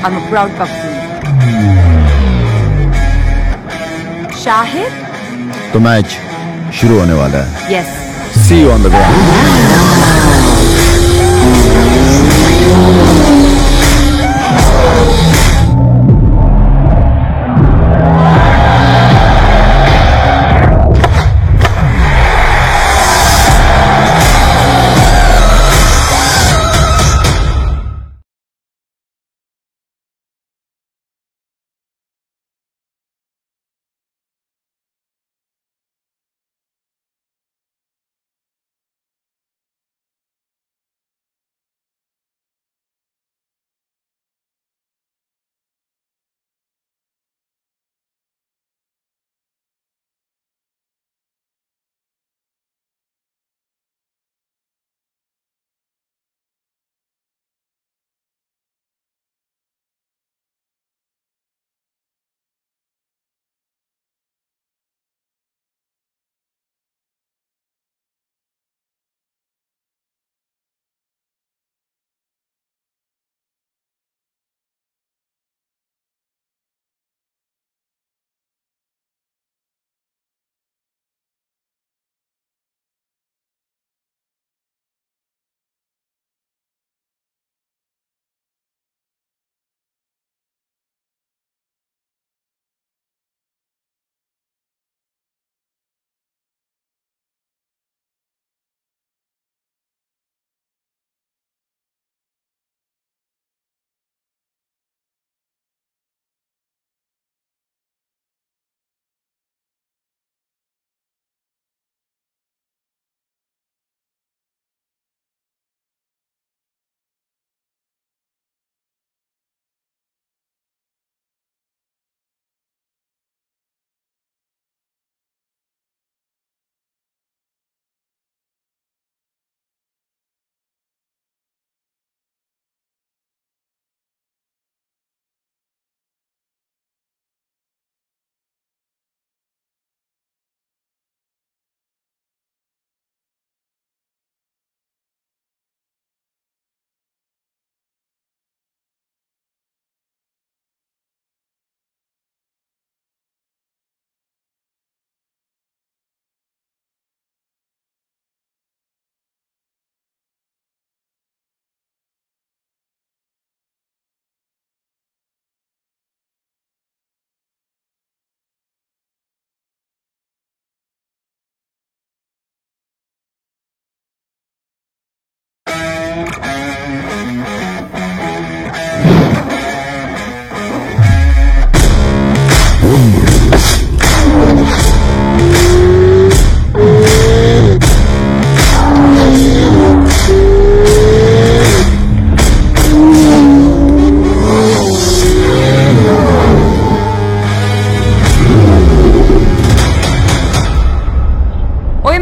I'm a proud Pakhtun. Shahid? तो match शुरू होने वाला है। Yes. See you on the ground.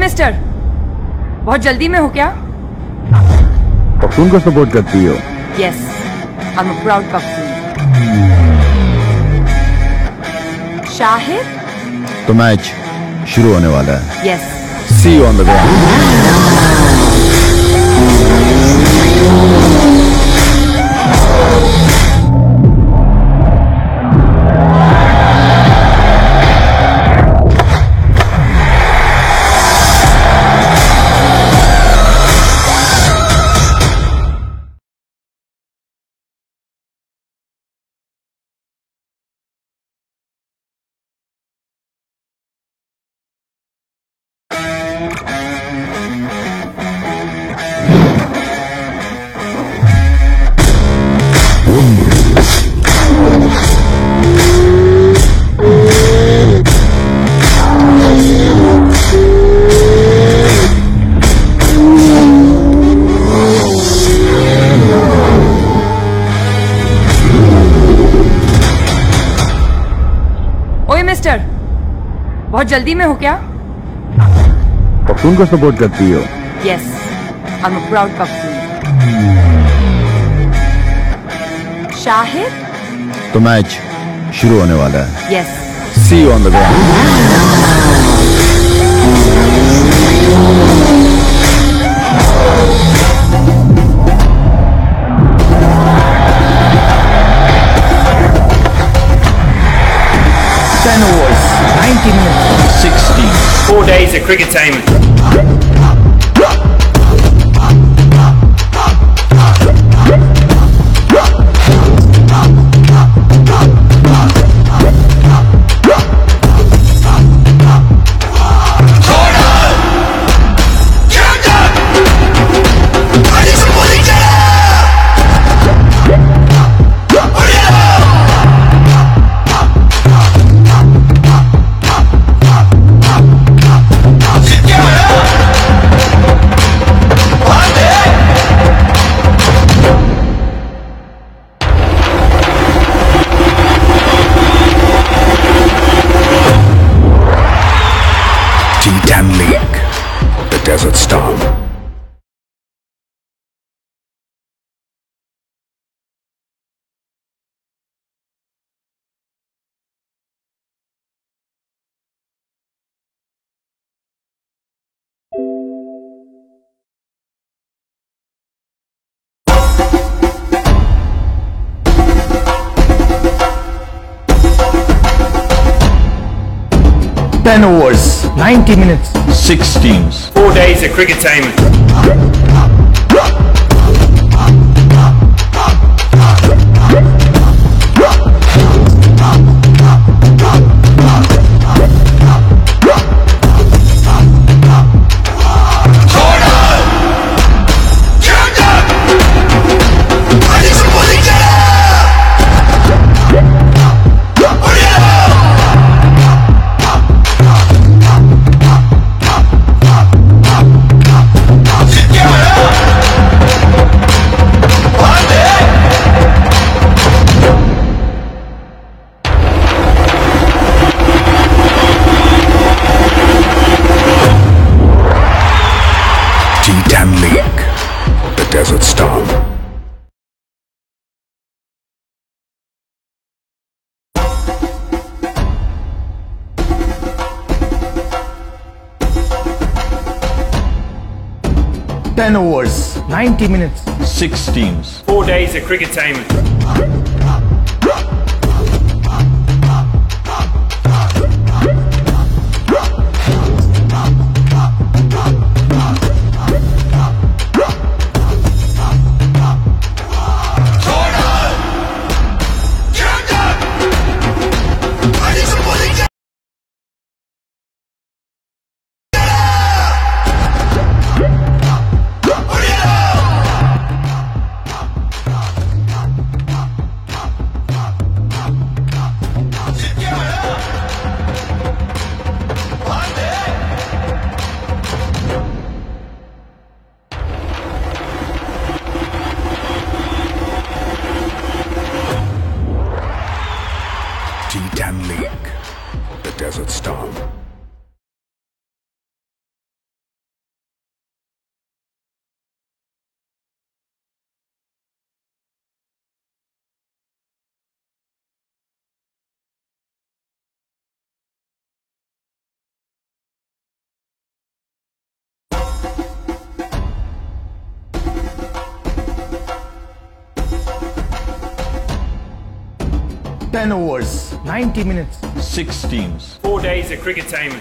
Mister, बहुत जल्दी में हो क्या? पख्तून को सपोर्ट करती हो? Yes, I'm a proud Pakhtun. Shahid? तो मैच शुरू होने वाला है। Yes. See you on the ground. Mister, बहुत जल्दी में हो क्या? पख्तून को सपोर्ट करती हो? Yes, I'm a proud Pakhtun. Shahid? तो मैच शुरू होने वाला है। Yes. See you on the ground. days of cricketainment. T10 League, the Desert Storm. 10 overs, 90 minutes, 6 teams. 4 days of cricketainment. T10 League, the Desert Storm. 10 overs, 90 minutes, 6 teams. 4 days of cricketainment. T10 League, the Desert Storm. Ten overs, 90 minutes, 6 teams. 4 days of cricketainment.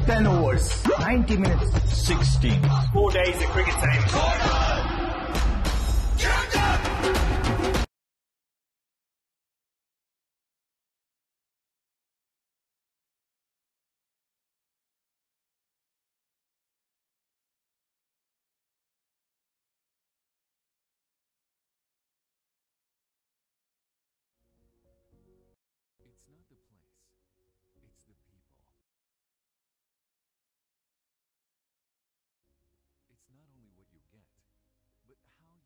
10 overs, 90 minutes, 16. 4 days of cricket time. It's not the place, it's the people. It's not only what you get, but how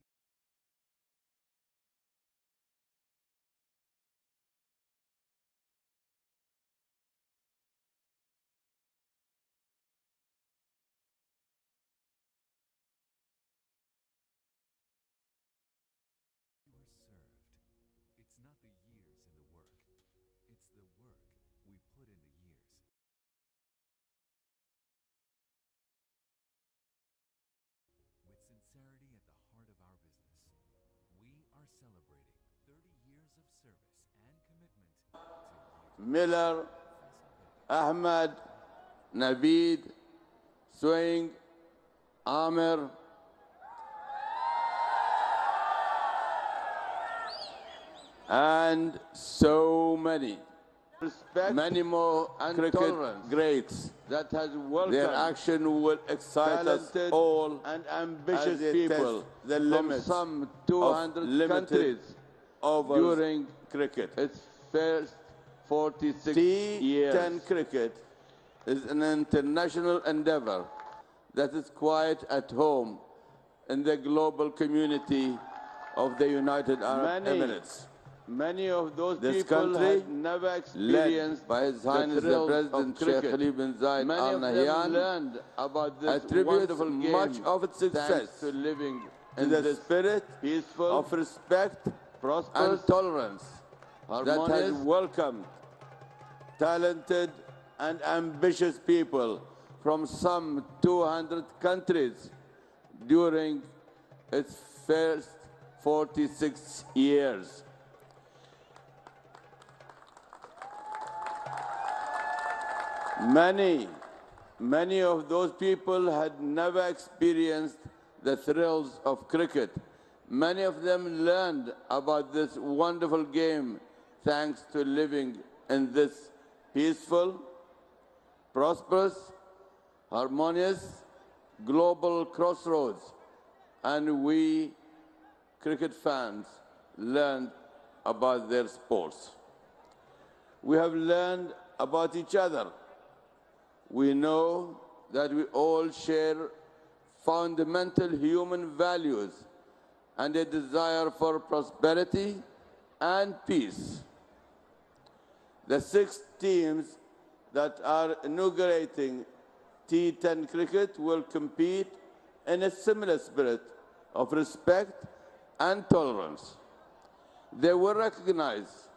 you are served. It's not the years in the work, it's the work we put in the years. With sincerity at the heart of our business, we are celebrating 30 years of service and commitment to you. Miller, Ahmed, Naveed, Swing, Amir, and so many. Many more cricket greats that has welcomed Their action will excite us talented all and as ambitious they people test the from limits some of 200 limited countries overs during cricket. its first 46 years. T10 cricket is an international endeavor that is quite at home in the global community of the United Arab Emirates. Many of those This people country, had never experienced led by His Highness the thrills President of Sheikh cricket. Khalid bin Zayed Many Al of them Nahyan, learned about this attributes wonderful game much of its success thanks to living in in the this spirit peaceful, of respect prosperous, and tolerance that has harmonious, welcomed talented and ambitious people from some 200 countries during its first 46 years. Many of those people had never experienced the thrills of cricket. Many of them learned about this wonderful game thanks to living in this peaceful, prosperous, harmonious, global crossroads. And we, cricket fans, learned about their sports. We have learned about each other. We know that we all share fundamental human values and a desire for prosperity and peace. The 6 teams that are inaugurating T10 cricket will compete in a similar spirit of respect and tolerance. They will recognize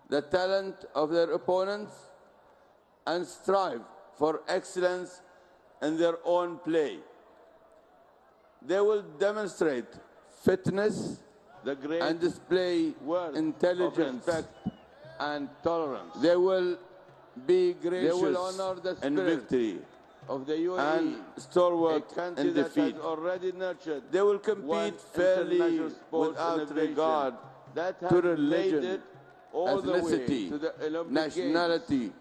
the talent of their opponents and strive for excellence in their own play. They will demonstrate fitness and display intelligence, respect and tolerance. They will be gracious They will honor the in spirit victory of the UAE, and stalwart a country in that defeat. has already nurtured They will one compete fairly international sports without innovation regard that has to made religion, it all the way ethnicity, to the Olympic nationality, Games.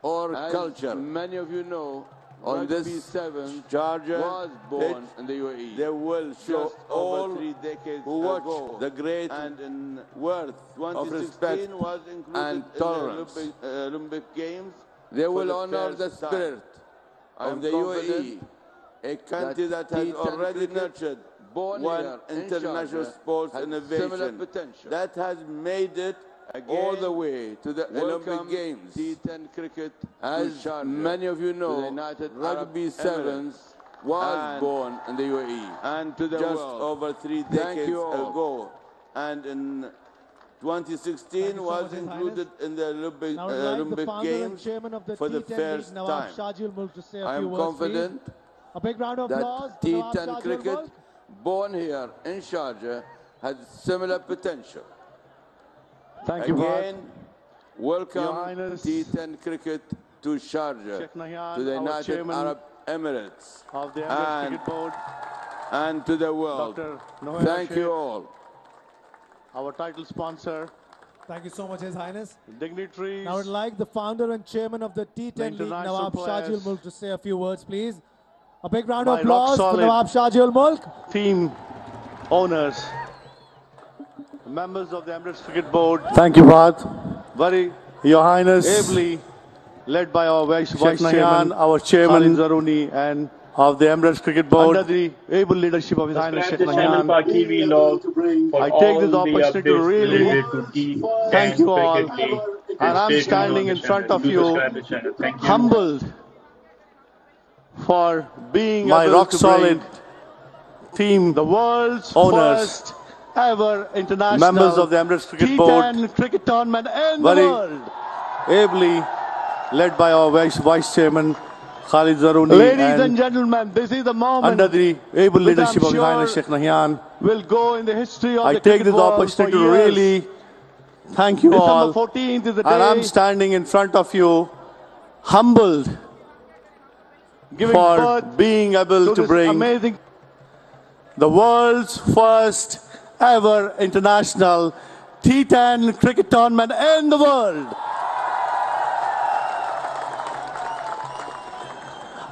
or As culture. many of you know, On Rugby this 7 Georgia was born pitch, in the UAE. they will show just all over 3 decades who watch ago. the great And in worth of 2016 respect was included and in tolerance. the Olympic Games. They for will the honor the first time. spirit I of am the confident UAE, a country that has T10 already cricket, nurtured born one here in international Sharjah, sports has innovation similar potential. that has made it all the way to the Olympic Welcome Games. T10 cricket As to Sharjah, many of you to the know, United Rugby Arab Sevens Emirates, was and- born in the UAE and to the just world. over 3 Thank decades you all. ago. And in 2016 so was much, His included in the Olympic, Now I'd like the Olympic founder and Games chairman of the for the T10 first League, Nawab time. Shahjul Mulk, to say a I few am words, confident please. A big round of applause that to Nawab T10 Shahjul cricket, Mulk. born here in Sharjah, has similar potential. Thank you, Bharat. Again, welcome Your Highness. T10 cricket to Sharjah, Sheikh Nahyan, to the our United chairman Arab Emirates, of the Emirates and, Cricket Board, and to the world. Dr. Noel Thank Sheikh, you all. our title sponsor, Thank you so much, His Highness. dignitaries, Now I'd like the founder and chairman of the T10 League, international Nawab Shahji players, Mulk, to say a few words, please. A big round my of applause for rock-solid Nawab Shahji Mulk. team owners, members of the Emirates Cricket Board, Thank you, Bharat. very Your Highness, ably led by our Vice Sheikh Chairman, Nahyan, our Khalid chairman Zaruni, and of the Emirates Cricket Board. under the able leadership of His Highness Sheikh Nahyan. I I take this opportunity to really thank you all, and I'm standing in front of you humbled for being My able rock to solid bring team, the world's owners, first ever international members of the Emirates Cricket T10 Board, cricket tournament in very the world. ably led by our Vice Chairman Khalid Zaruni, Ladies and gentlemen, this is the moment under the able which leadership I'm of His Highness sure Sheikh Nahyan. will go in the history of I the take cricket this world opportunity for to years. really thank you December all, 14th is the and I'm day standing in front of you humbled giving for birth being able to this bring amazing the world's first ever international T10 cricket tournament in the world.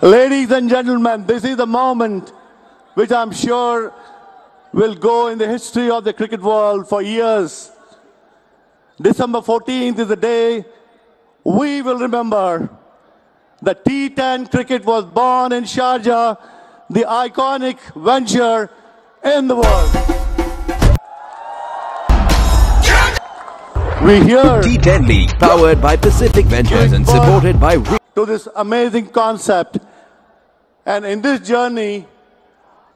Ladies and gentlemen, this is the moment which I'm sure will go in the history of the cricket world for years. December 14th is the day we will remember that T10 cricket was born in Sharjah, the iconic venture in the world. We here T10 League, powered by Pacific Ventures and supported by to this amazing concept. And in this journey,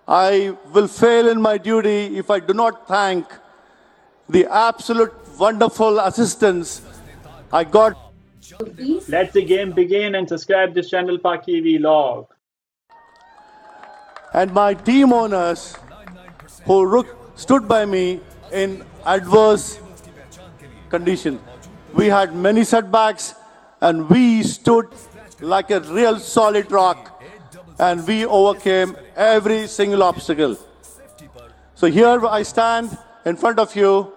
I will fail in my duty if I do not thank the absolute wonderful assistance I got. Let the game begin and subscribe this channel Paki Vlog. And my team owners who stood by me in adverse condition. We had many setbacks and we stood like a real solid rock and we overcame every single obstacle. So here I stand in front of you,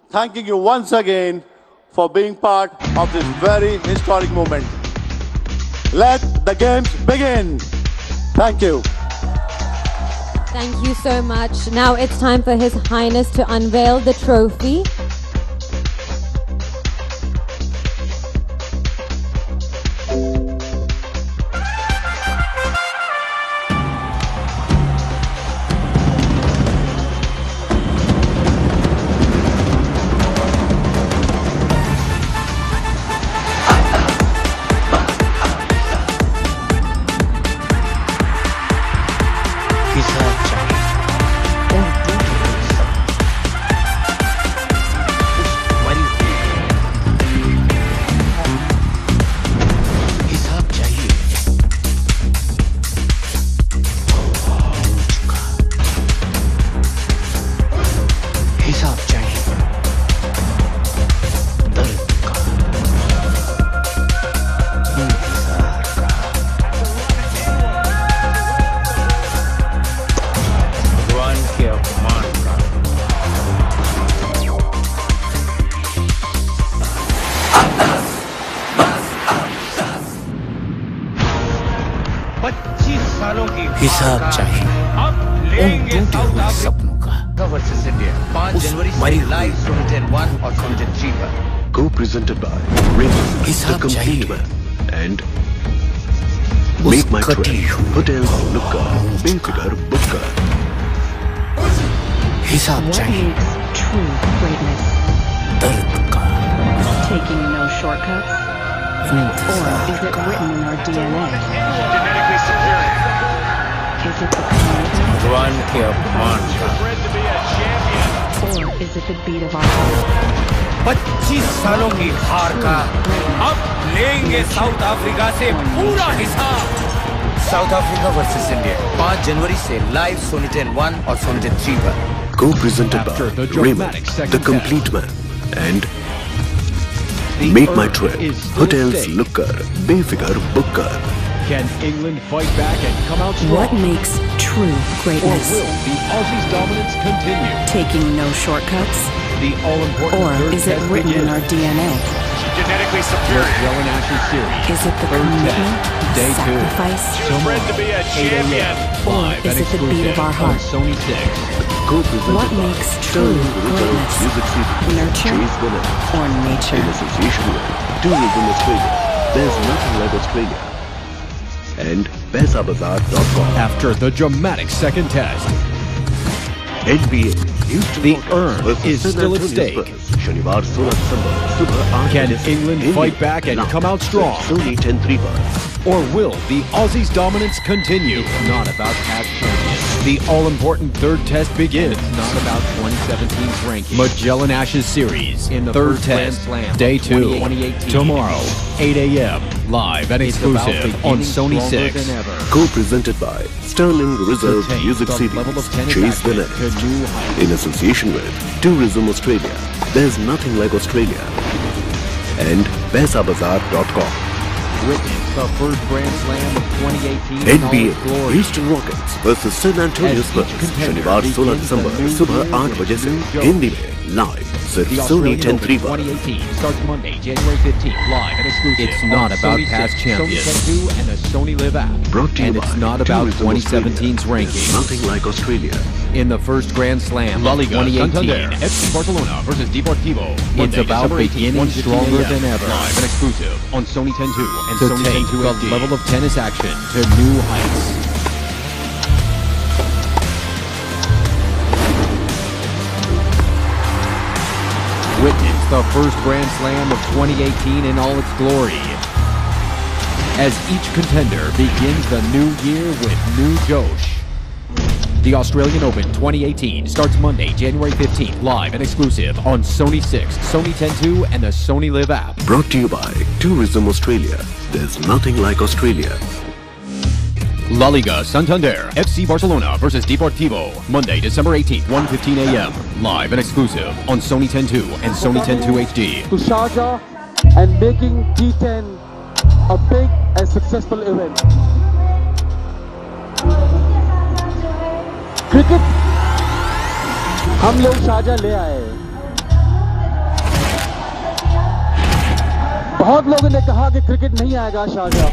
thanking you once again for being part of this very historic moment. Let the games begin. Thank you. Thank you so much. Now it's time for His Highness to unveil the trophy. हिसाब चाहिए उन टूटे हुए सपनों का versus India 5 जनवरी से live सुनते 1 और सुनते 3 पर Co-presented by Raymond, the complete man, and Make My Trip, Hotel Lukka, Befigar Bukka. हिसाब चाहिए true greatness? दर्द का Taking no shortcuts? Or is it written in our DNA? Genetically superior. Is it the commitment? भगवान के अपमान का Or is it the beat of our heart? 25 सालों की हार का अब लेंगे साउथ अफ्रीका से पूरा हिसाब साउथ अफ्रीका वर्सेस इंडिया 5 जनवरी से लाइव सोनी 10 1 और सोनी 3 पर Co-presented by Raymond, the complete man, and Make my trip. Hotels look कर, बेफिक्र book कर. Can England fight back and come out strong? What makes true greatness? Or will the Aussies' dominance continue? Taking no shortcuts? The all-important Or third is it test written in begins. our DNA? Genetically superior. Magellan Ashes Series. Is it the Third commitment, test, day sacrifice? Too bred to be a champion. Or Live is and it the beat of our exclusive on heart? Sony 6. What makes true greatness? Nurture or nature? In association with Tourism Australia. There's nothing like Australia. And PaisaBazaar.com. After the dramatic second test, NBA. Houston the Rockets urn versus is San still at Antonio stake. Spurs. शनिवार 16 दिसंबर सुबह 8 Can बजे से England India fight back and live come out strong? Sony 10 पर. Or will the Aussies' dominance continue? It's not about past champions. The all-important third test begins. It's not about 2017's ranking. Magellan Ashes Series in the third test, day 2, 2018. Tomorrow, 8 a.m. live and exclusive on Sony 6. Co-presented by Sterling Reserve Take Music the CD. level of tennis Chase the action net. to new heights. In association with Tourism Australia. There's nothing like Australia. And PaisaBazaar.com. Witness the first Grand Slam of 2018 in all NBA. its glory. Houston Rockets versus San Antonio As each Spurs. contender शनिवार 16 begins December the new सुबह year 8 with बजे से new joy. Hindi में live सिर्फ The Sony Australian 10 Open पर. 2018 starts Monday, January 15th, live and exclusive. It's not on about Sony past 6, champions. Sony Sony 10 and the Sony Live app. Brought to you And by it's not about Tourism 2017's Australia. rankings. There's nothing like Australia. In the first Grand Slam La of Liga 2018, Santander, FC Barcelona versus Deportivo. It's Monday, about December 18th, beginning 1:15 stronger a.m. than ever. Live and exclusive on Sony 10 and to Sony take 10 the HD. level of tennis action to new heights. Witness the first Grand Slam of 2018 in all its glory. As each contender begins the new year with new josh. The Australian Open 2018 starts Monday, January 15th, live and exclusive on Sony 6, Sony 10 and the Sony Live app. Brought to you by Tourism Australia. There's nothing like Australia. La Liga Santander, FC Barcelona versus Deportivo. Monday, December 18th, 1:15 a.m. Live and exclusive on Sony 10 and Sony 10 HD. To Sharjah and making T10 a big and successful event. Cricket हम लोग Sharjah ले आए। बहुत लोगों ने कहा कि cricket नहीं आएगा शारजा,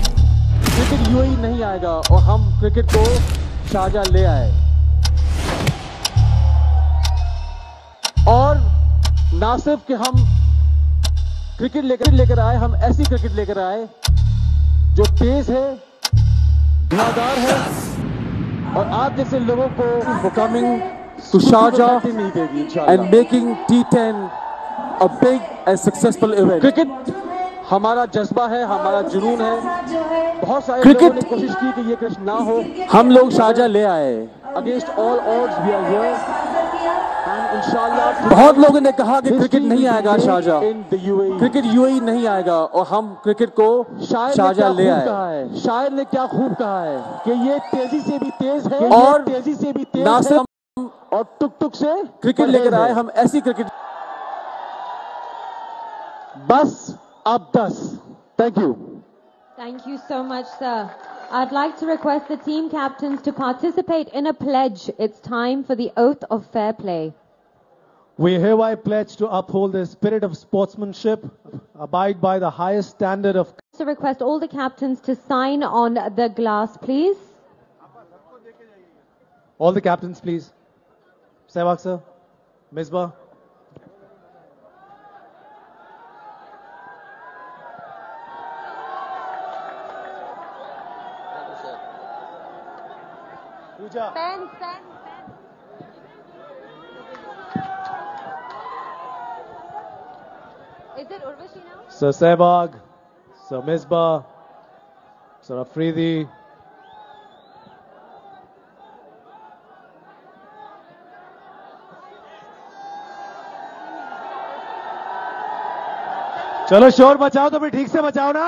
क्रिकेट यूएई नहीं आएगा, और हम क्रिकेट को शारजा ले आए। और ना सिर्फ कि हम क्रिकेट लेकर आए, हम ऐसी क्रिकेट लेकर आए जो तेज है, धुआंधार है, और आप जैसे लोगों को coming to Sharjah and making T10 a big and successful event. Cricket हमारा जज्बा है, हमारा जुनून है। बहुत सारे लोगों ने कोशिश की कि ये क्रिकेट ना हो, हम लोग शारजा ले आए। Against all odds we are here and इंशाल्लाह। बहुत लोगों ने कहा कि क्रिकेट नहीं आएगा शारजा, क्रिकेट यूएई नहीं आएगा, और हम क्रिकेट को शारजा ले आए। शायर ने क्या खूब कहा है कि ये तेजी से भी तेज है, और तेजी से भी तेज ना सिर्फ और टुक टुक से क्रिकेट लेकर आए, हम ऐसी क्रिकेट। बस अब 10। Thank you. Thank you so much, sir. I'd like to request the team captains to participate in a pledge. It's time for the oath of fair play. We hereby pledge to uphold the spirit of sportsmanship, abide by the highest standard of... So request all the captains to sign on the glass, please. All the captains, please. Sehwag sir, Misbah. Pooja. Pen. Is it Urvashi now? Sir Sehwag, Sir Misbah, Sir Afridi. चलो शोर बचाओ तो फिर ठीक से बचाओ ना।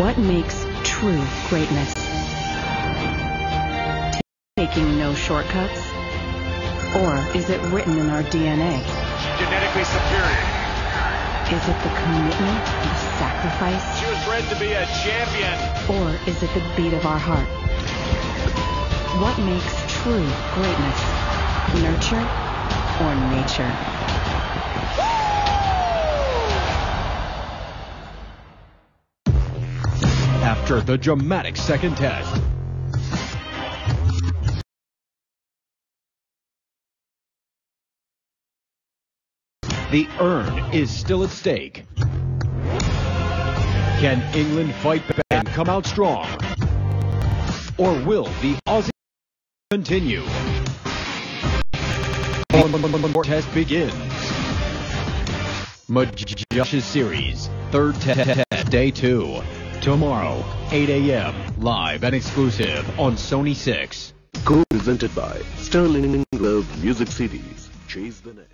What makes true greatness? Taking no shortcuts? Or is it written in our DNA? Genetically superior. Is it the commitment, the sacrifice? She was bred to be a champion. Or is it the beat of our heart? What makes true greatness? Nurture or nature? After the dramatic second test, the urn is still at stake. Can England fight back and come out strong? Or will the Aussie continue? The test begins. Magician Series, third test, day 2. Tomorrow, 8 a.m., live and exclusive on Sony 6. Co-presented by Sterling Love Music CDs. Chase the next.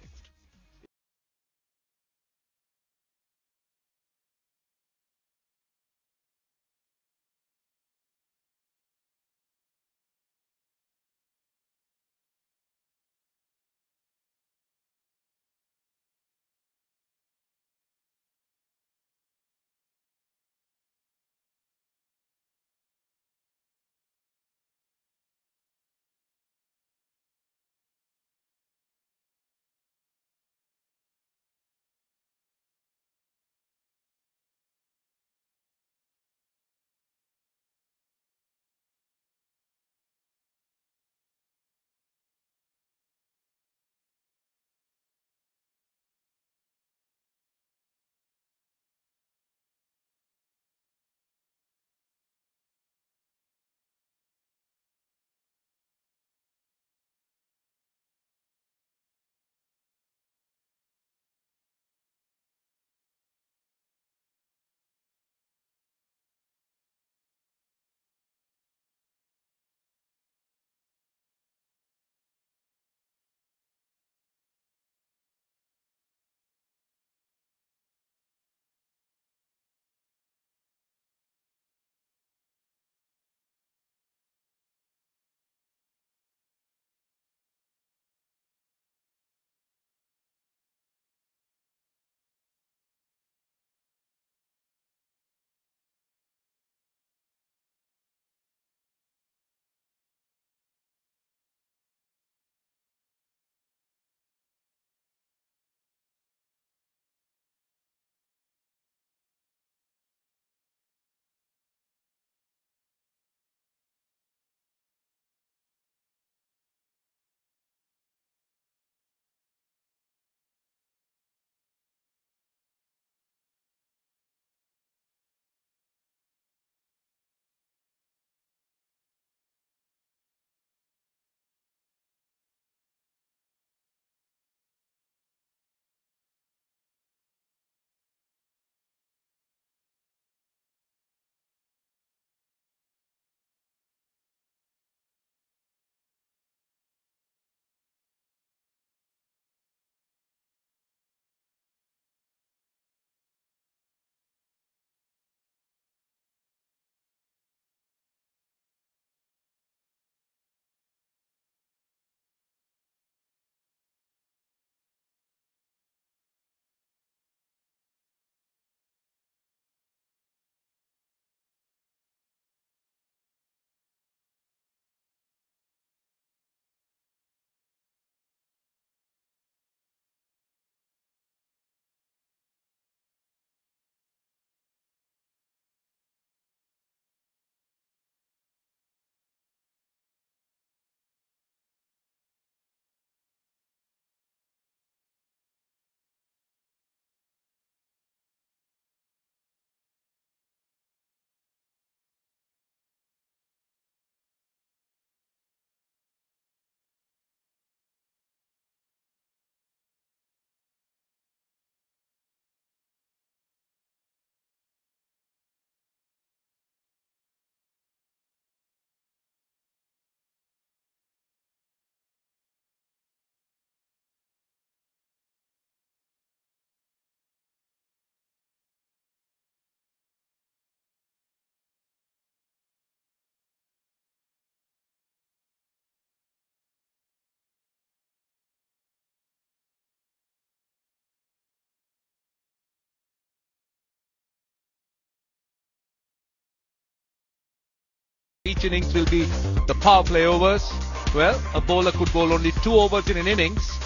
each innings will be the power play overs. Well, a bowler could bowl only 2 overs in an innings,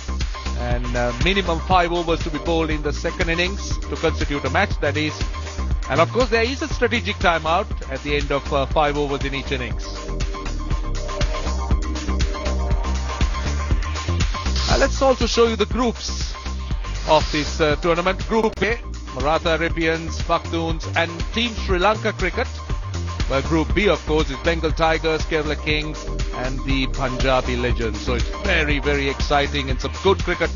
and minimum 5 overs to be bowled in the second innings to constitute a match, that is. And of course, there is a strategic timeout at the end of 5 overs in each innings. Let's also show you the groups of this tournament. Group A, Maratha Arabians, Pakhtuns and Team Sri Lanka Cricket. Well, Group B, of course, is Bengal Tigers, Kerala Kings and the Punjabi Legends. So it's very, very exciting and some good cricket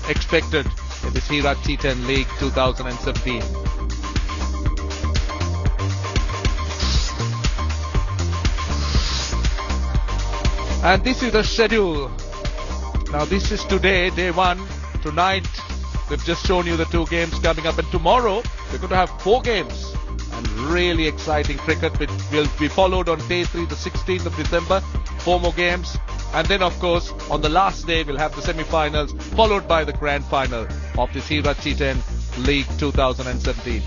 expected in this Hira T10 League 2017. And this is the schedule. Now this is today, day 1. Tonight, we've just shown you the 2 games coming up. And tomorrow, we're going to have 4 games. And really exciting cricket, which will be followed on day 3, the 16th of December. 4 more games. And then, of course, on the last day, we'll have the semi-finals, followed by the grand final of this Hira T10 League 2017.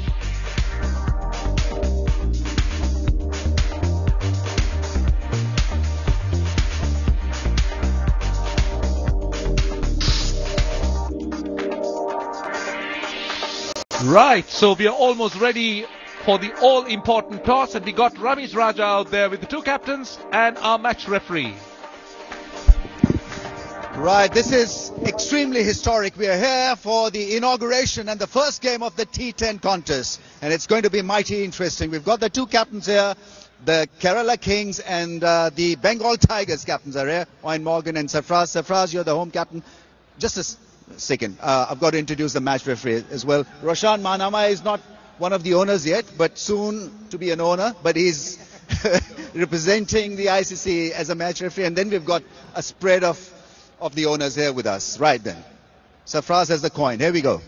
Right, so we are almost ready for the all-important toss, and we got Ramesh Raja out there with the 2 captains and our match referee. Right, this is extremely historic. We are here for the inauguration and the first game of the T10 contest, and it's going to be mighty interesting. We've got the 2 captains here, the Kerala Kings and the Bengal Tigers captains are here, Owen Morgan and Sarfraz. Sarfraz, you're the home captain. Just a second, I've got to introduce the match referee as well. Roshan Manama is not one of the owners yet, but soon to be an owner, but he's representing the ICC as a match referee. And then we've got a spread of the owners here with us. Right then. Sarfraz has the coin. Here we go.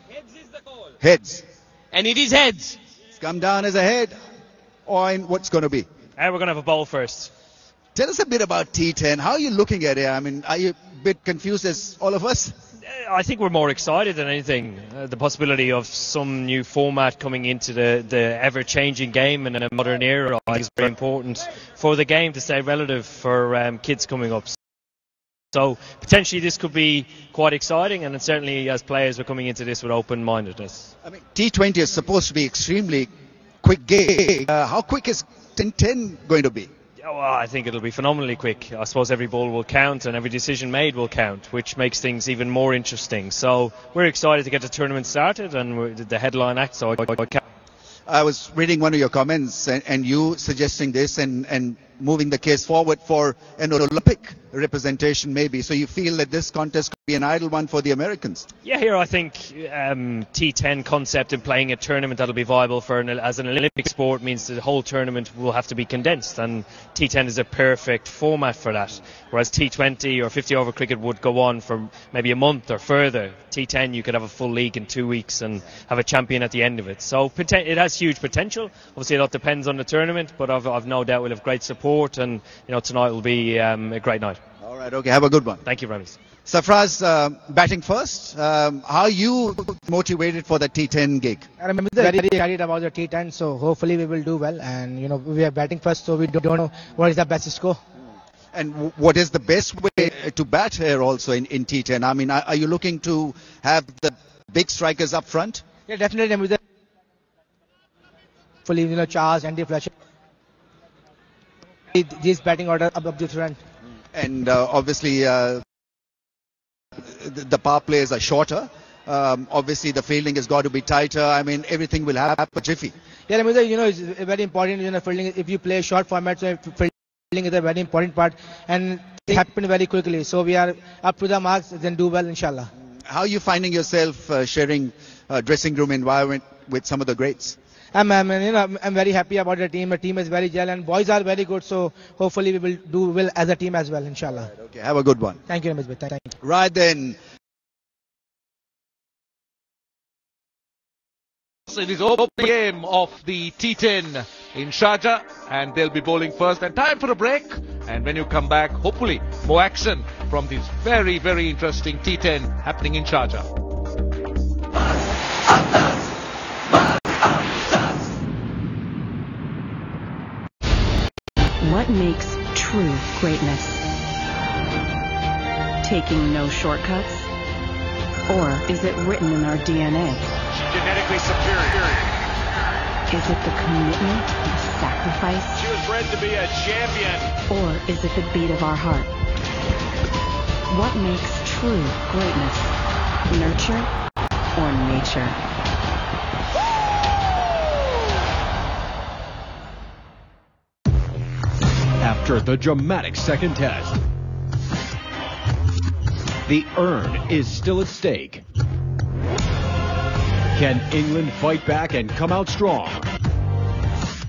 Heads is the call. Heads. And it is heads. It's come down as a head. Owen, what's going to be? We're going to have a bowl first. Tell us a bit about T10. How are you looking at it? I mean, are you a bit confused as all of us? I think we're more excited than anything. The possibility of some new format coming into the ever-changing game in a modern era is very important for the game to stay relative for kids coming up. So potentially this could be quite exciting, and certainly as players we're coming into this with open-mindedness. I mean, T20 is supposed to be extremely quick game. How quick is T10 going to be? Well, I think it'll be phenomenally quick. I suppose every ball will count and every decision made will count, which makes things even more interesting. So we're excited to get the tournament started, and the headline act. So I was reading one of your comments and you suggesting this and moving the case forward for an Olympic representation maybe. So you feel that this contest could be an ideal one for the Americans? Yeah, here I think T10 concept and playing a tournament that'll be viable as an Olympic sport means that the whole tournament will have to be condensed, and T10 is a perfect format for that. Whereas T20 or 50 over cricket would go on for maybe a month or further. T10 you could have a full league in 2 weeks and have a champion at the end of it. So it has huge potential. Obviously a lot depends on the tournament, but I've no doubt we'll have great support, and tonight will be a great night. All right, okay, have a good one. Thank you, Ramesh. Sarfraz, batting first. How are you motivated for the T10 gig? I'm very excited about the T10, so hopefully we will do well. And we are batting first, so we don't know what is the best score. And what is the best way to bat here also in T10? I mean, are you looking to have the big strikers up front? Yeah, definitely. With the fully, Charles, Andy Fletcher. This batting order up the front. And obviously the power plays are shorter. Obviously the fielding has got to be tighter. I mean, everything will happen jiffy. Yeah, it's very important, fielding. If you play short format, so fielding is a very important part, and it happened very quickly. So we are up to the marks, then do well, inshallah. How are you finding yourself sharing dressing room environment with some of the greats? I'm very happy about the team. The team is very gel and boys are very good. So hopefully we will do well as a team as well, inshallah. Right, okay, have a good one. Thank you, Ramesh. Thank you. Right then. It is opening game of the T10 in Sharjah, and they'll be bowling first. And time for a break. And when you come back, hopefully more action from this very, very interesting T10 happening in Sharjah. What true greatness? Taking no shortcuts? Or is it written in our DNA? Genetically superior. Is it the commitment, the sacrifice? She was bred to be a champion. Or is it the beat of our heart? What makes true greatness? Nurture or nature? After the dramatic second test, the urn is still at stake. Can England fight back and come out strong?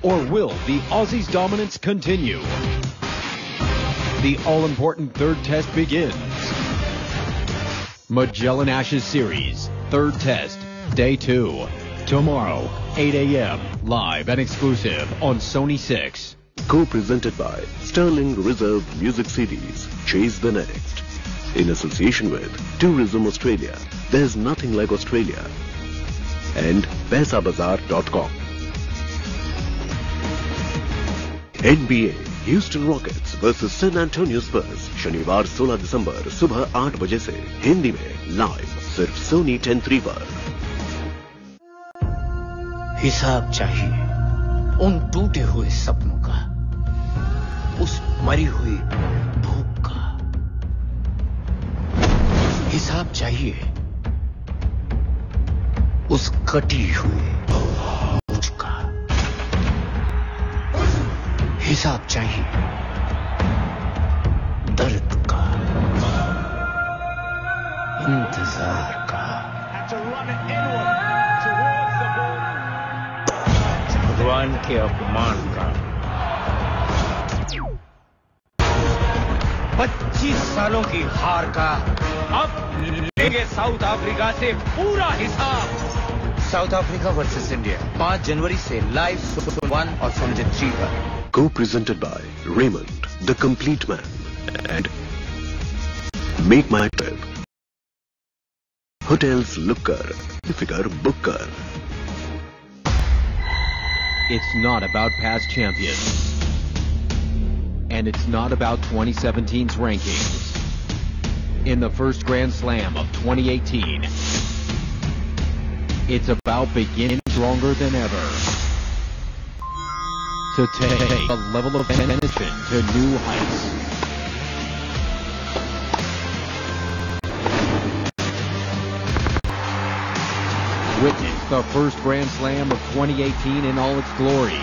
Or will the Aussies' dominance continue? The all-important third test begins. Magellan Ashes Series, third test, day 2. Tomorrow, 8 a.m., live and exclusive on Sony 6. Co-presented by Sterling Reserve Music CDs. Chase the next. In association with Tourism Australia. There's nothing like Australia. And PaisaBazaar.com. NBA Houston Rockets versus San Antonio Spurs शनिवार 16 दिसंबर सुबह 8 बजे से हिंदी में live सिर्फ सोनी 10 पर। हिसाब चाहिए उन टूटे हुए सपनों का, उस मरी हुई भूख का। हिसाब चाहिए उस कटी हुई मुझ का। हिसाब चाहिए दर्द का, इंतजार का। भगवान के अपमान का। 25 सालों की हार का अब लेंगे साउथ अफ्रीका से पूरा हिसाब। साउथ अफ्रीका वर्सेस इंडिया 5 जनवरी से लाइव सोनी 1 और सोनी 3 पर। Co-presented by Raymond, the complete man, and Make My Trip. Hotels look kar, figure book kar. It's not about past champions. And it's not about 2017's rankings. In the first Grand Slam of 2018, it's about beginning stronger than ever. To take a level of attention to new heights. Witness the first Grand Slam of 2018 in all its glory,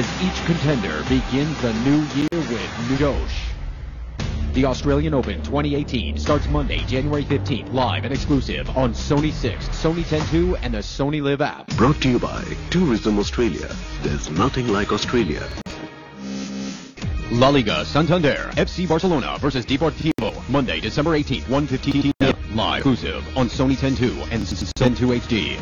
as each contender begins the new year with new josh. The Australian Open 2018 starts Monday, January 15th, live and exclusive on Sony 6, Sony 10-2, and the Sony Live app. Brought to you by Tourism Australia. There's nothing like Australia. La Liga Santander, FC Barcelona versus Deportivo, Monday, December 18th, 1:15 p.m. Live exclusive on Sony 10-2 and 10-2 HD.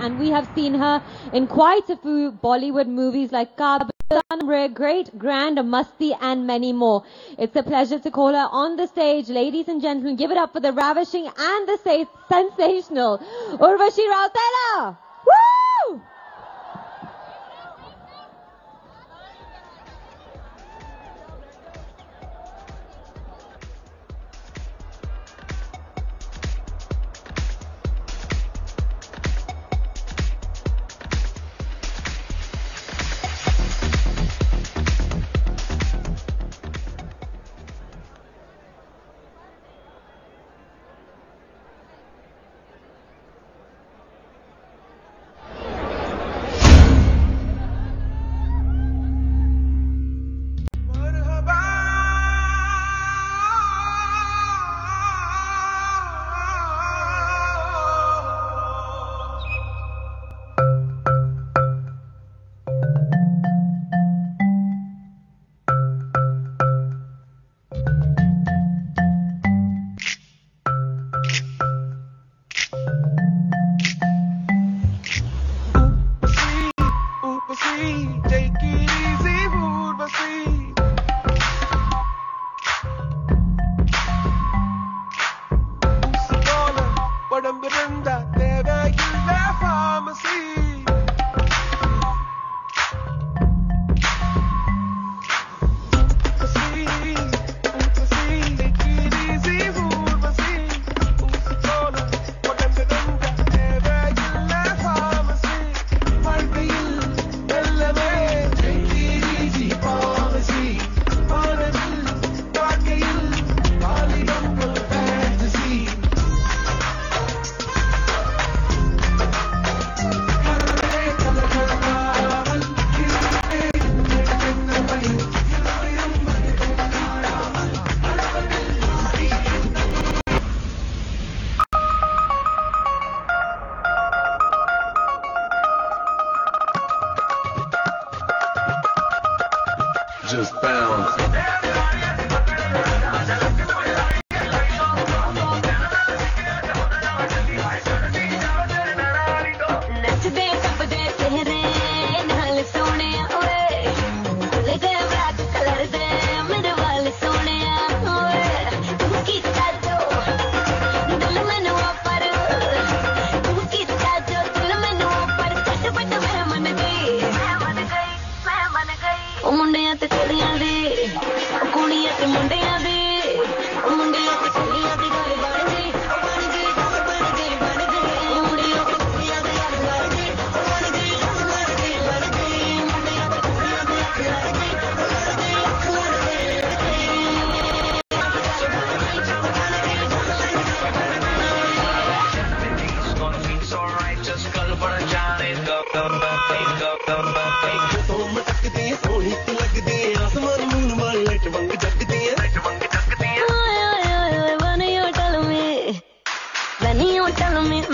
And we have seen her in quite a few Bollywood movies like Kabir, Great, Grand, Masti, and many more. It's a pleasure to call her on the stage. Ladies and gentlemen, give it up for the ravishing and the sensational Urvashi Rautela. Woo! just bounce. ਮੁੰਡਿਆਂ ਤੇ ਕੁੜੀਆਂ ਦੇ ਕੁੜੀਆਂ ਤੇ ਮੁੰਡਿਆਂ ਦੇ ਮੁੰਡਿਆਂ ਤੇ ਕੁੜੀਆਂ ਦੀ ਗੱਲ ਬਣ ਗਈ ਬਣ ਗਈ ਗੱਲ ਬਣ ਗਈ ਬਣ ਗਈ ਮੁੰਡਿਆਂ ਤੇ ਕੁੜੀਆਂ ਦੀ ਗੱਲ ਬਣ ਗਈ ਬਣ ਗਈ ਗੱਲ ਬਣ ਗਈ ਬਣ ਗਈ ਮੁੰਡਿਆਂ ਤੇ ਕੁੜੀਆਂ ਦੀ ਅੱਖ ਲੜ ਗਈ ਲੜ ਗਈ ਅੱਖ ਲੜ ਗਈ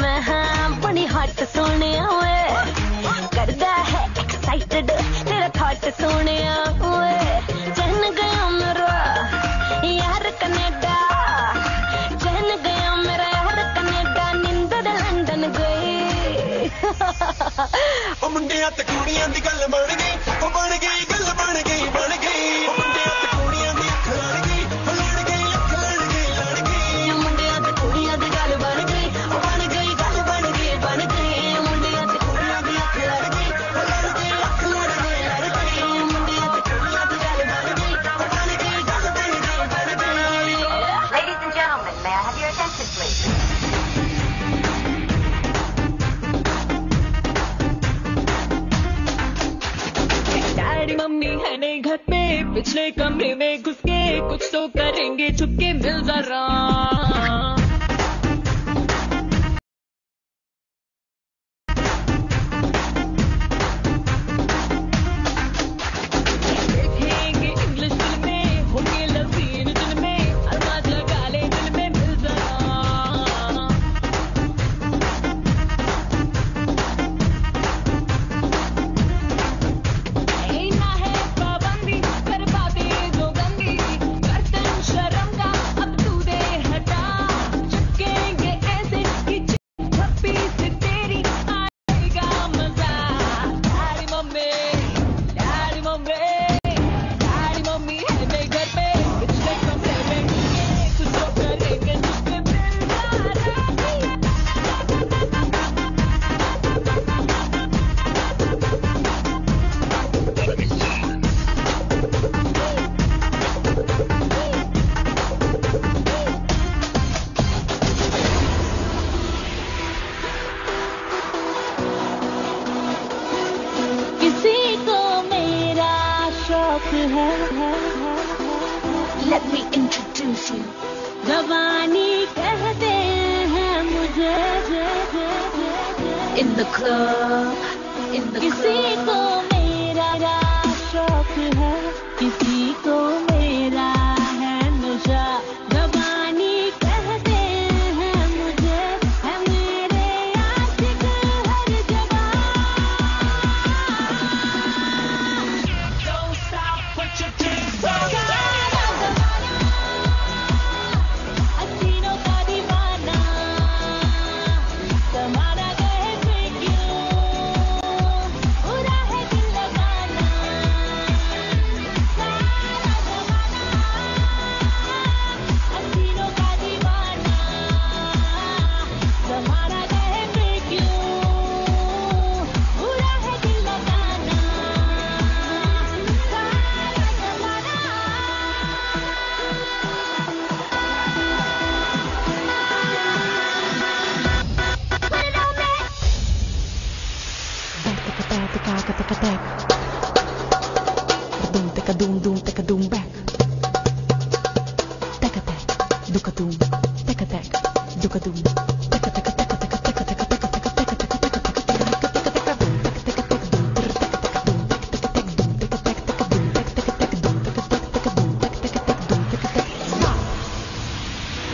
मैं हाँ बड़ी हट सोने करदा है एक्साइटेड तेरा थॉट सोने चहन गया मेरा यार कनेडा चहन गया मेरा यार कनेडा निंदर लंदन गई मुंडिया ते कुड़ियां दी गल बन गई बन गई गल बन गई बन गई मुंडिया ते कुड़ियां दी अख लड़ गई लड़ गई अख लड़ गई लड़ गई मुंडिया ते कुड़ियां दी गल बन गई बन गई गल बन गई बन गई मुंडिया ते कुड़ियां दी अख लड़ गई लड़ गई अख लड़ गई लड़ गई मुंडिया ते कुड़ियां दी गल बन गई गल बन गई बन गई Ladies and gentlemen, may I have your attention please? Daddy mummy है नहीं घर पे पिछले कमरे में घुस के कुछ तो करेंगे छुपके मिल जरा देखेंगे इंग्लिश फिल्में होंगे लसीन जिनमें अलमाज लगा ले दिल में मिल जरा ना है पाबंदी कर बातें जो गंदी बर्तन शर्म का अब तू दे हटा चिपकेंगे ऐसे कि छप्पी से तेरी आएगा मजा daddy mummy daddy mummy daddy mummy है मेरे घर पे पिछले कमरे में कुछ तो करेंगे जिसपे किसी को मेरा शौक है Let me introduce you जवानी कहते हैं मुझे In the club किसी को मेरा शौक है किसी को मेरा है नशा जवानी कहते हैं मुझे है मेरे आशिक हर जगह Don't stop, put your hands up. हसीनों का दीवाना तुम्हारा गए drink you बुरा है दिल लगाना सारा जमाना हसीनों का दीवाना तुम्हारा गए drink you बुरा है दिल लगाना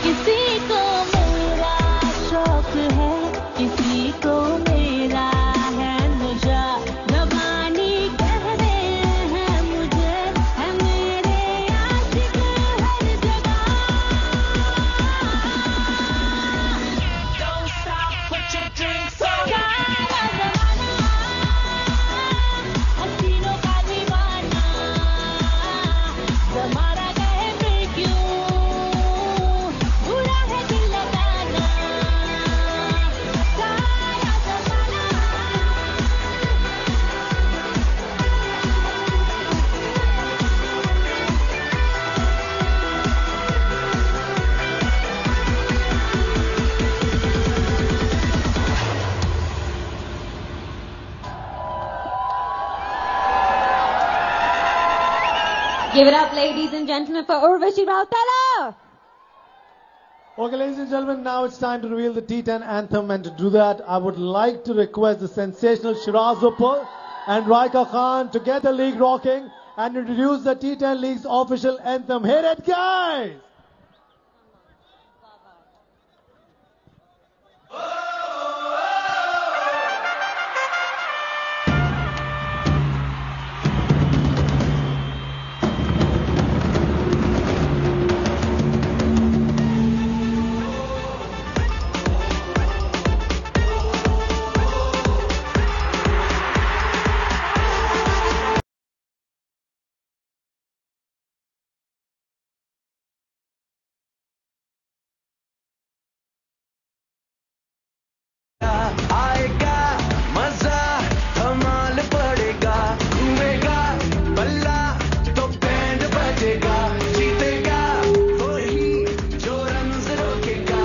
किसी को मेरा शौक है किसी को मेरा है नशा जवानी कहते हैं मुझे है Give it up, ladies and gentlemen, for Urvashi Rautela. Okay, ladies and gentlemen, now it's time to reveal the T10 anthem, and to do that, I would like to request the sensational Shiraz Uppal and Raika Khan to get the league rocking and introduce the T10 League's official anthem. Hit it, guys! आएगा मजा कमाल पड़ेगा घूमेगा बल्ला तो band बजेगा जीतेगा वही जो रन्स रोकेगा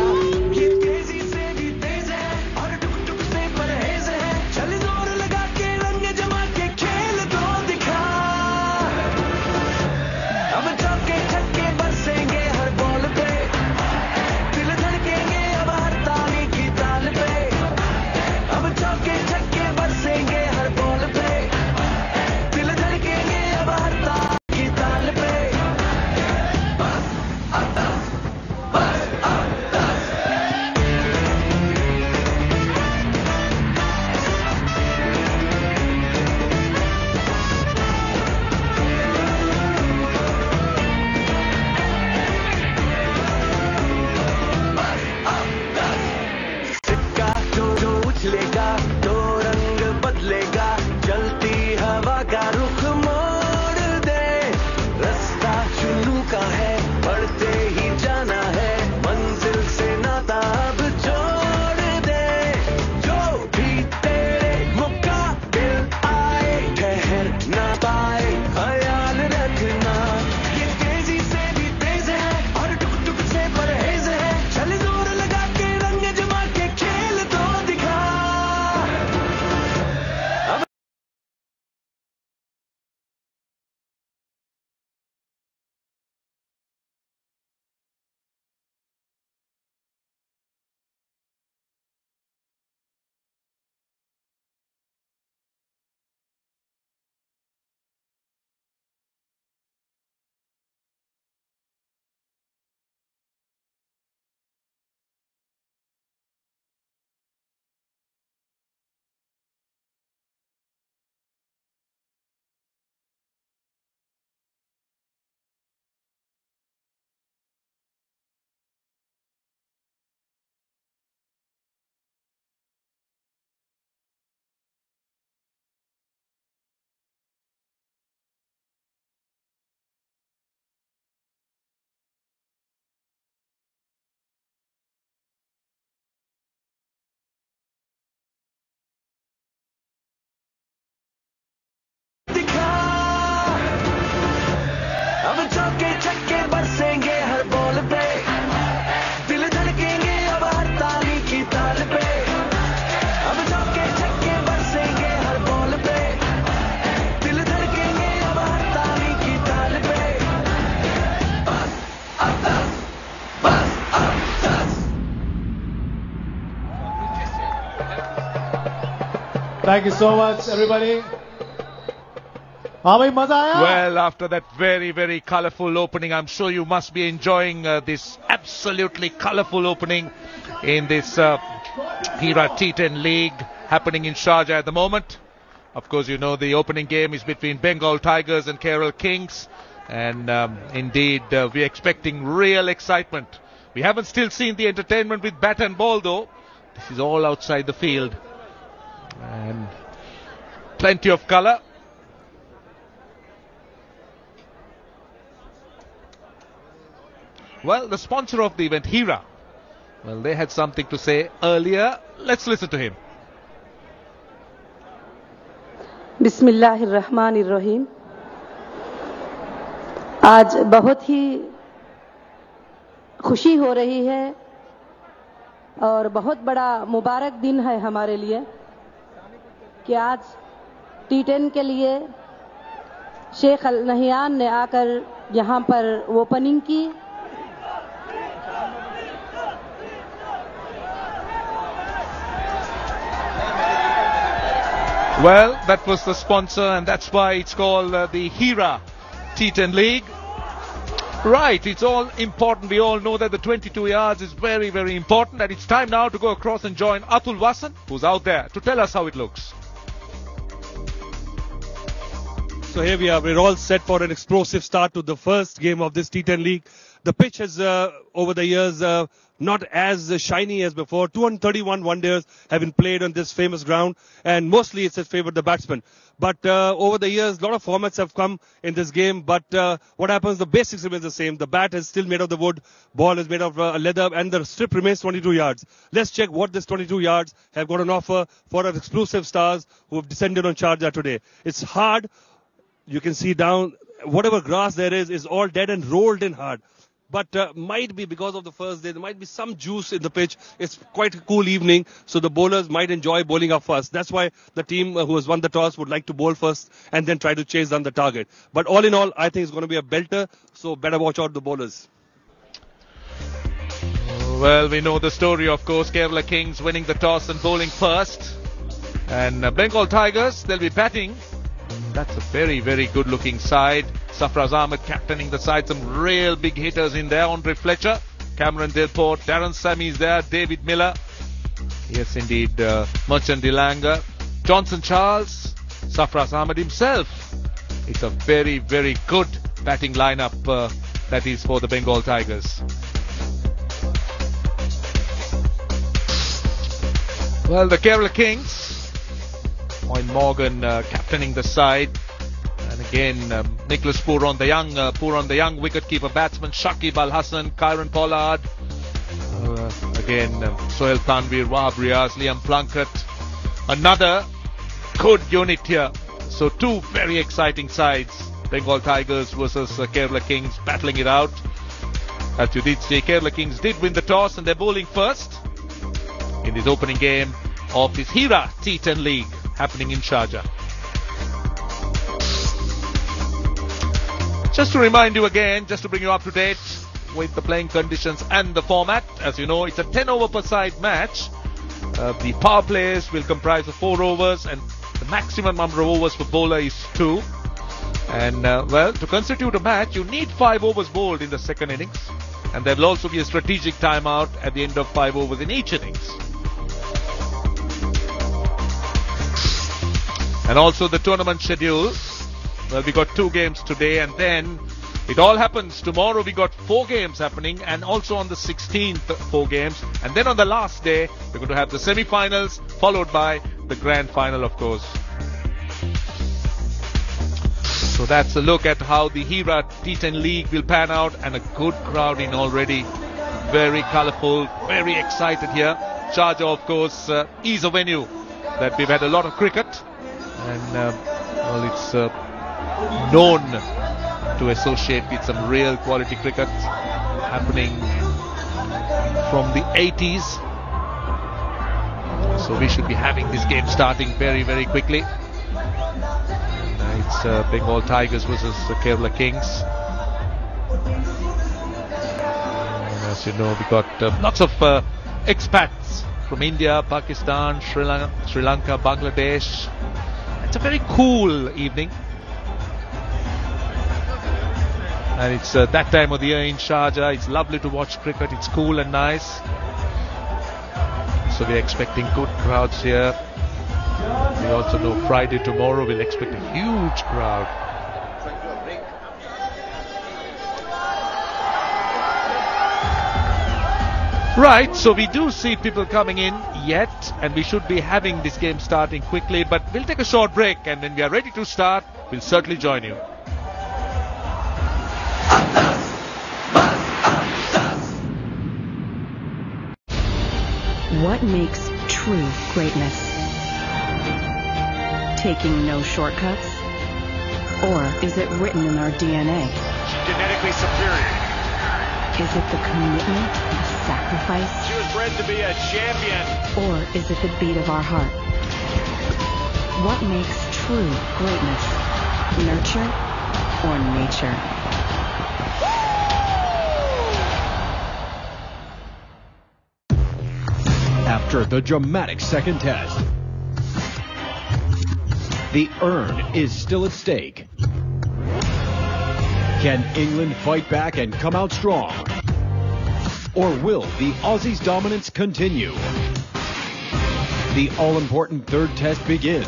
ये तेजी से भी तेज है और टुक टुक से परहेज है चल जोर लगा के रंग जमा के खेल तो दिखा अब चौके छक्के बरसेंगे हर बॉल पे दिल धड़केंगे अब हर ताली की ताल पे अब चौके छक्के बरसेंगे हर बॉल पे दिल धड़केंगे अब हर ताल की ताल पे बस अब दस बस अब दस सिक्का जो उछलेगा तो रंग बदलेगा चलती हवा का रुख मोड़ दे रास्ता चुनू का है बढ़ते ही जाना है मंजिल से नाता अब जोड़ दे जो भी तेरे मुकाबिल आए ठहर ना पाए ख्याल रखना ये तेजी से भी तेज है और टुक टुक से परहेज है चल जोर लगा के रंग जमा के खेल तो दिखा अब चौके छक्के बरसेंगे हर बॉल पे दिल धड़केंगे अब हर ताली की ताल पे अब चौके छक्के बरसेंगे हर बॉल पे दिल धड़केंगे अब हर ताली की ताल पे बस अब दस बस अब दस Thank you so much, everybody. हाँ भाई मजा आया? Well, after that very colourful opening, I'm sure you must be enjoying this absolutely colourful opening in this Hira T10 League happening in Sharjah at the moment. Of course, you know the opening game is between Bengal Tigers and Kerala Kings, and indeed we're expecting real excitement. We haven't still seen the entertainment with bat and ball though. This is all outside the field, and plenty of colour. Well, the sponsor of the event, Hira, well, they had something to say earlier. Let's listen to him. बिस्मिल्लाहिर्रहमानिर्रहीम। आज बहुत ही खुशी हो रही है और बहुत बड़ा मुबारक दिन है हमारे लिए कि आज T10 के लिए शेख अल नहियान ने आकर यहां पर ओपनिंग की। Well, that was the sponsor, and that's why it's called the Hira T10 League. Right, it's all important. We all know that the 22 yards is very, very important, and it's time now to go across and join Atul Vasan, who's out there, to tell us how it looks. So here we are. We're all set for an explosive start to the first game of this T10 League. The pitch has, over the years, not as shiny as before. 231 one-dayers have been played on this famous ground, and mostly it's favored the batsman. But over the years, a lot of formats have come in this game. But what happens, the basics remains the same. The bat is still made of the wood, ball is made of leather, and the strip remains 22 yards. Let's check what this 22 yards have got on offer for our exclusive stars who have descended on Sharjah today. It's hard. You can see down, whatever grass there is all dead and rolled in hard. But might be because of the first day, there might be some juice in the pitch. It's quite a cool evening, so the bowlers might enjoy bowling up first. That's why the team who has won the toss would like to bowl first and then try to chase down the target. But all in all, I think it's going to be a belter, so better watch out the bowlers. Well, we know the story, of course. Kerala Kings winning the toss and bowling first. And Bengal Tigers, they'll be batting. That's a very, very good looking side. Safraz Ahmed captaining the side. Some real big hitters in there. Andre Fletcher, Cameron Delport, Darren Sammy is there, David Miller. Yes, indeed. Merchant Dilanga, Johnson Charles, Safraz Ahmed himself. It's a very, very good batting lineup that is for the Bengal Tigers. Well, the Kerala Kings, Owen Morgan captaining the side, and again Nicholas Puron, the young wicketkeeper batsman, Shakib Al Hassan, Kyron Pollard, again Sohail Tanvir, Wahab Riaz, Liam Plunkett. Another good unit here. So two very exciting sides, Bengal Tigers versus Kerala Kings, battling it out. As you did say, Kerala Kings did win the toss and they're bowling first in this opening game of this Hira T10 League happening in Sharjah. Just to remind you again, just to bring you up to date with the playing conditions and the format. As you know, it's a 10 over per side match. The power plays will comprise of 4 overs and the maximum number of overs for bowler is 2. And well, to constitute a match, you need 5 overs bowled in the second innings. And there will also be a strategic timeout at the end of 5 overs in each innings. And also the tournament schedule. Well, we got 2 games today and then it all happens. Tomorrow we got 4 games happening and also on the 16th 4 games. And then on the last day we're going to have the semi-finals followed by the grand final, of course. So that's a look at how the Hira T10 League will pan out, and a good crowd in already. Very colourful, very excited here. Sharjah, of course, is a venue that we've had a lot of cricket. And well, it's known to associate with some real quality cricket happening from the 80s. So we should be having this game starting very, very quickly. It's Bengal Tigers versus Kerala Kings. And as you know, we got lots of expats from India, Pakistan, Sri Lanka, Bangladesh. It's a very cool evening. And it's that time of the year in Sharjah. It's lovely to watch cricket. It's cool and nice. So we're expecting good crowds here. We also know Friday tomorrow we'll expect a huge crowd. Right, so we do see people coming in yet, and we should be having this game starting quickly, but we'll take a short break, and when we are ready to start, we'll certainly join you. What makes true greatness? Taking no shortcuts? Or is it written in our DNA? Genetically superior. Is it the commitment, the sacrifice? She was bred to be a champion. Or is it the beat of our heart? What makes true greatness? Nurture or nature. After the dramatic second test, the urn is still at stake. Can England fight back and come out strong? Or will the Aussies' dominance continue? The all-important third test begins.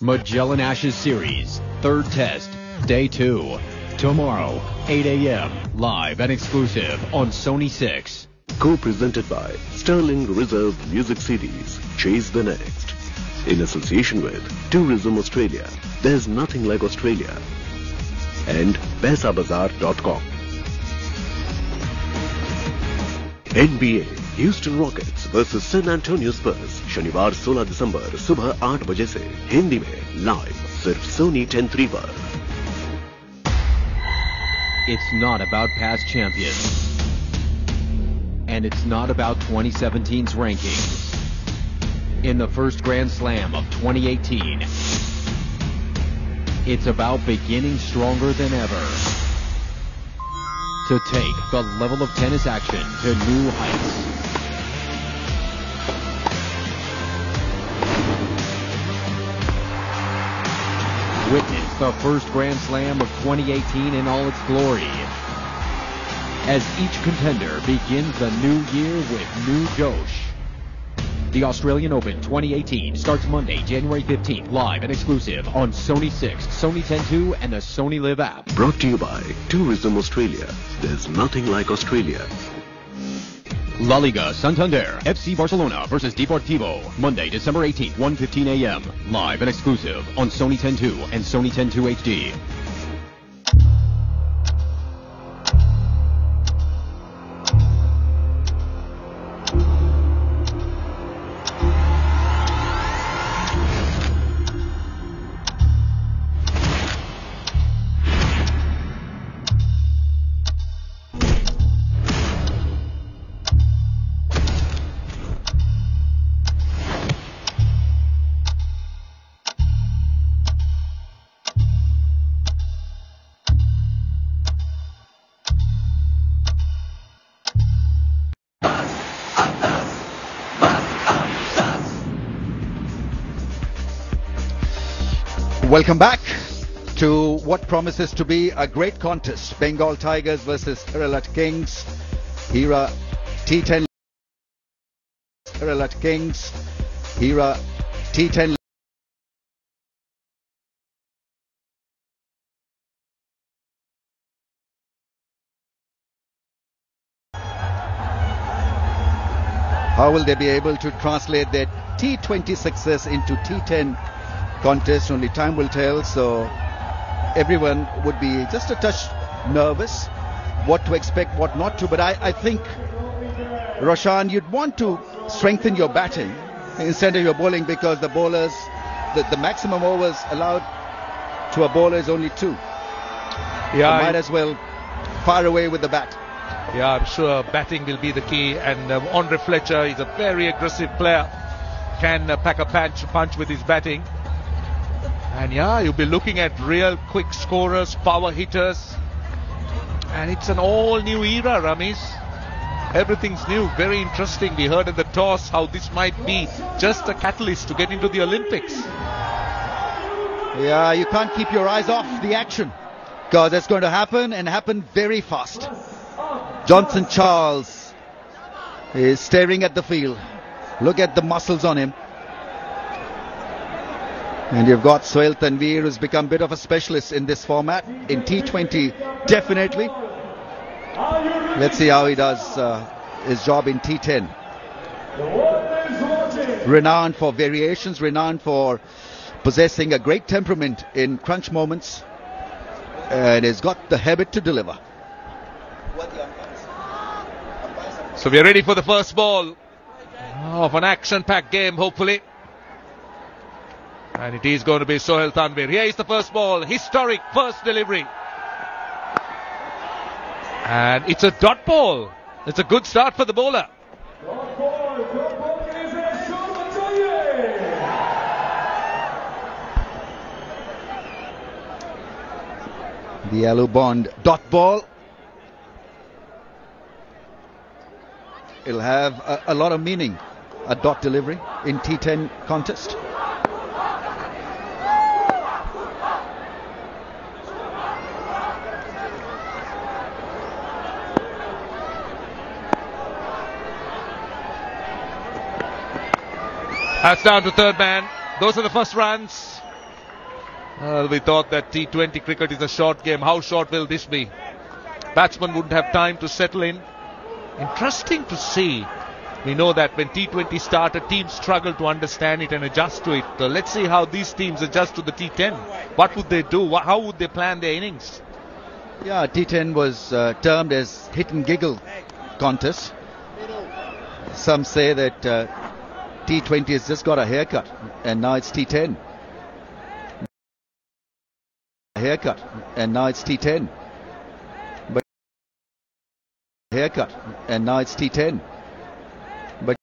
Magellan Ashes Series, third test, day 2. Tomorrow, 8 a.m., live and exclusive on Sony 6. Co-presented by Sterling Reserve Music CDs. Chase the next. In association with Tourism Australia. There's nothing like Australia. And PaisaBazaar.com. NBA Houston Rockets versus San Antonio Spurs शनिवार 16 दिसंबर सुबह 8 बजे से हिंदी में live सिर्फ सोनी 10 पर. It's not about past champions. And it's not about 2017's rankings. In the first Grand Slam of 2018, it's about beginning stronger than ever. To take the level of tennis action to new heights. Witness the first Grand Slam of 2018 in all its glory, as each contender begins the new year with new josh. The Australian Open 2018 starts Monday, January 15th, live and exclusive on Sony 6, Sony 10-2, and the Sony Live app. Brought to you by Tourism Australia. There's nothing like Australia. La Liga Santander, FC Barcelona versus Deportivo, Monday, December 18th, 1:15 a.m. Live and exclusive on Sony 10-2 and Sony 10-2 HD. Welcome back to what promises to be a great contest. Bengal Tigers versus Kerala Kings. Hira T10. Kerala Kings. Hira T10. How will they be able to translate their T20 success into T10 contest? Only time will tell. So everyone would be just a touch nervous, what to expect, what not to. But I think, Roshan, you'd want to strengthen your batting instead of your bowling, because the bowlers, the maximum overs allowed to a bowler is only 2. Yeah, so might as well fire away with the bat. Yeah, I'm sure batting will be the key. And Andre Fletcher is a very aggressive player, can pack a punch with his batting. And yeah, you'll be looking at real quick scorers, power hitters. And it's an all new era, Ramesh. Everything's new, very interesting. We heard in the toss how this might be just a catalyst to get into the Olympics. Yeah, you can't keep your eyes off the action, because it's going to happen, and happen very fast. Johnson Charles is staring at the field. Look at the muscles on him. And you've got Sohail Tanveer, who's become a bit of a specialist in this format. In T20, definitely. Let's see how he does his job in T10. Renowned for variations, renowned for possessing a great temperament in crunch moments. And has got the habit to deliver. So we're ready for the first ball of an action-packed game, hopefully. And it is going to be Sohail Tanveer. Here is the first ball. Historic first delivery. And it's a dot ball. It's a good start for the bowler. The yellow bond dot ball. It'll have a lot of meaning, a dot delivery in T10 contest. That's down to third man. Those are the first runs. We thought that T20 cricket is a short game. How short will this be? Batsmen wouldn't have time to settle in. Interesting to see. We know that when T20 started, teams struggle to understand it and adjust to it. Let's see how these teams adjust to the T10. What would they do? How would they plan their innings? Yeah, T10 was termed as hit and giggle contest. Some say that T20 has just got a haircut and now it's T10. Haircut and now it's T10. But haircut and now it's T10. But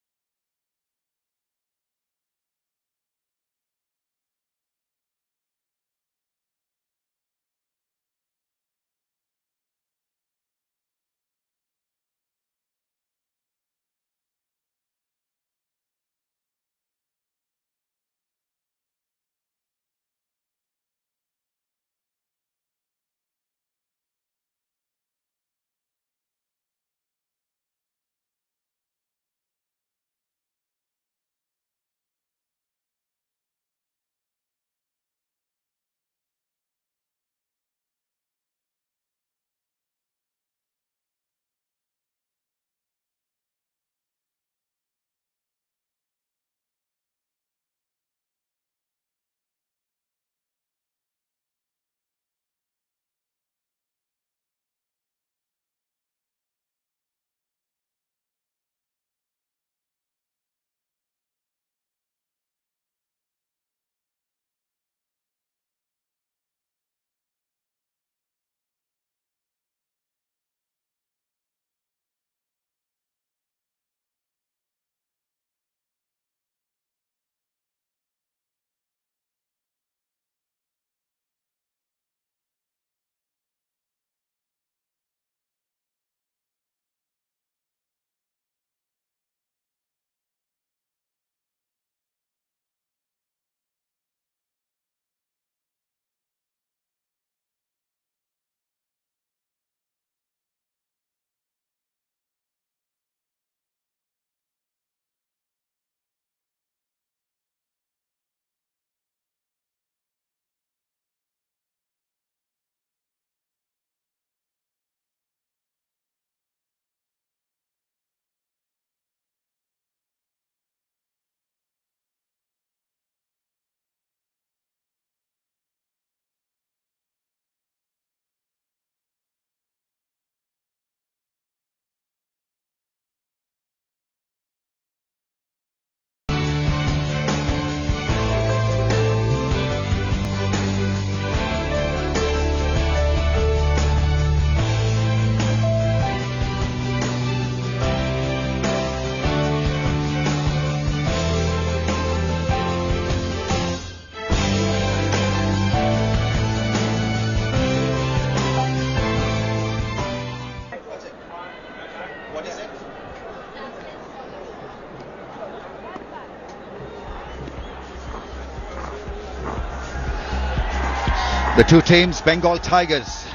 the two teams, Bengal Tigers,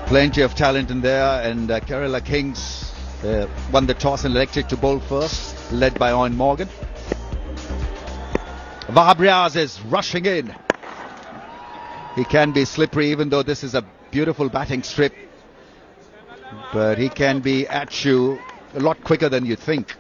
plenty of talent in there, and Kerala Kings won the toss and elected to bowl first, led by Owen Morgan. Wahab Riaz is rushing in. He can be slippery, even though this is a beautiful batting strip, but he can be at you a lot quicker than you think.